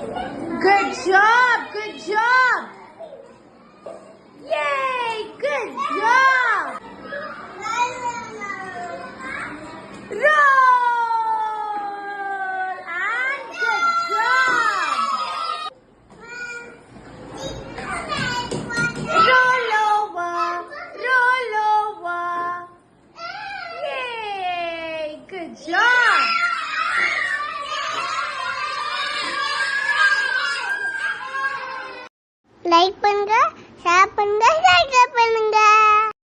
Good job. Good job. Yay. Good job. Roll. And good job. Roll over. Roll over. Yay. Good job. Like பண்ணுங்க, share பண்ணுங்க,